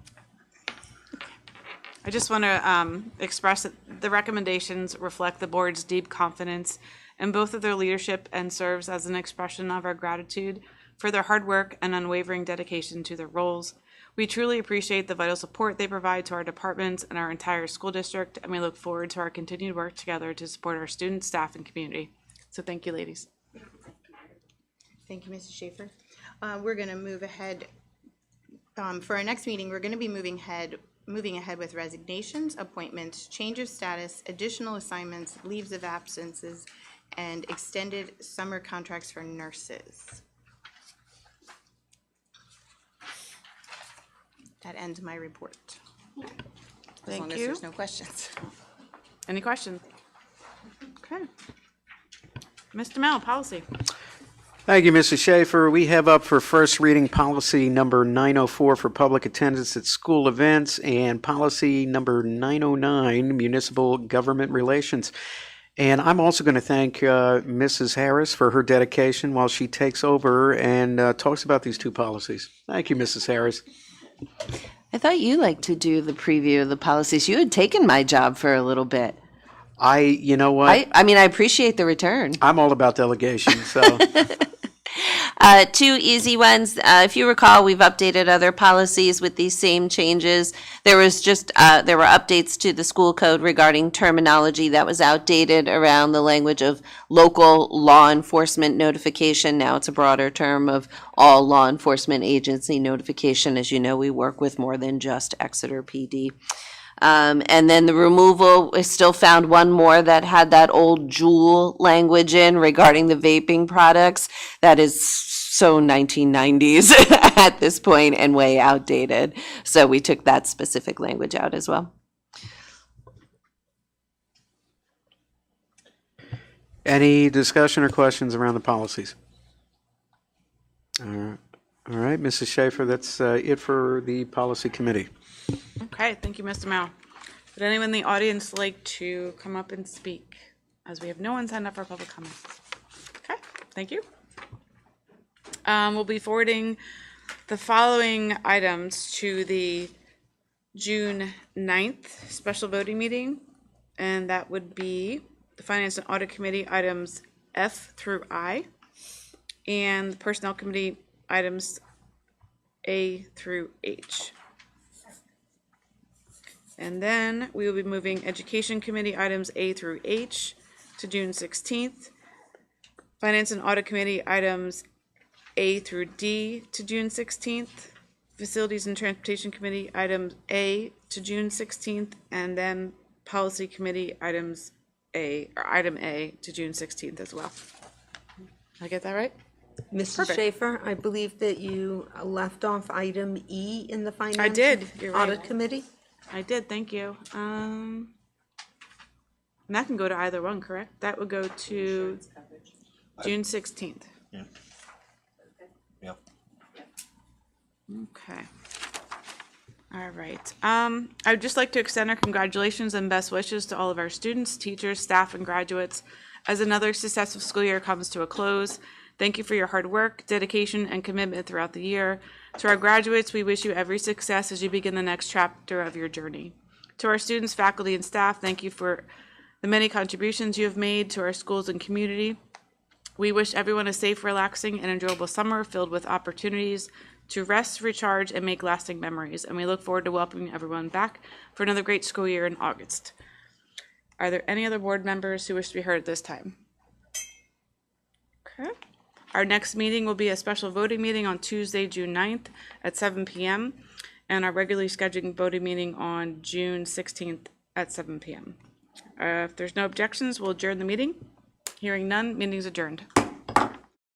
I just want to express that the recommendations reflect the board's deep confidence in both of their leadership and serves as an expression of our gratitude for their hard work and unwavering dedication to their roles. We truly appreciate the vital support they provide to our departments and our entire school district, and we look forward to our continued work together to support our students, staff, and community. So thank you, ladies. Thank you, Mrs. Schaefer. We're going to move ahead. For our next meeting, we're going to be moving ahead with resignations, appointments, change of status, additional assignments, leaves of absences, and extended summer contracts for nurses. That ends my report. As Thank long as you. there's no questions. Any questions? Okay. Mr. Mel, policy. Thank you, Mrs. Schaefer. We have up for first reading policy number 904 for public attendance at school events and policy number 909, municipal government relations. And I'm also going to thank Mrs. Harris for her dedication while she takes over and talks about these two policies. Thank you, Mrs. Harris. I thought you liked to do the preview of the policies. You had taken my job for a little bit. You know what? I mean, I appreciate the return. I'm all about delegation, so. Two easy ones. If you recall, we've updated other policies with these same changes. There were updates to the school code regarding terminology that was outdated around the language of local law enforcement notification. Now it's a broader term of all law enforcement agency notification. As you know, we work with more than just Exeter PD. And then the removal, we still found one more that had that old Juul language in regarding the vaping products. That is so 1990s at this point and way outdated. So we took that specific language out as well. Any discussion or questions around the policies? All right, Mrs. Schaefer, that's it for the policy committee. Okay, thank you, Mr. Mao. Would anyone in the audience like to come up and speak? As we have no one signed up for public comment. Okay, thank you. We'll be forwarding the following items to the June 9th special voting meeting, and that would be the Finance and Audit Committee items F through I, and the Personnel Committee items A through H. And then we will be moving Education Committee items A through H to June 16th. Finance and Audit Committee items A through D to June 16th. Facilities and Transportation Committee items A to June 16th. And then Policy Committee item A to June 16th as well. Did I get that right? Mrs. Perfect. Schaefer, I believe that you left off item E in the Finance I did. You're right. Audit Committee. I did, thank you. And that can go to either one, correct? That would go to June 16th. Yeah. Okay. All right. I would just like to extend our congratulations and best wishes to all of our students, teachers, staff, and graduates as another successful school year comes to a close. Thank you for your hard work, dedication, and commitment throughout the year. To our graduates, we wish you every success as you begin the next chapter of your journey. To our students, faculty, and staff, thank you for the many contributions you have made to our schools and community. We wish everyone a safe, relaxing, and enjoyable summer filled with opportunities to rest, recharge, and make lasting memories. And we look forward to welcoming everyone back for another great school year in August. Are there any other board members who wish to be heard at this time? Okay. Our next meeting will be a special voting meeting on Tuesday, June 9th at 7 p.m. and our regularly scheduled voting meeting on June 16th at 7 p.m. If there's no objections, we'll adjourn the meeting. Hearing none, meeting is adjourned.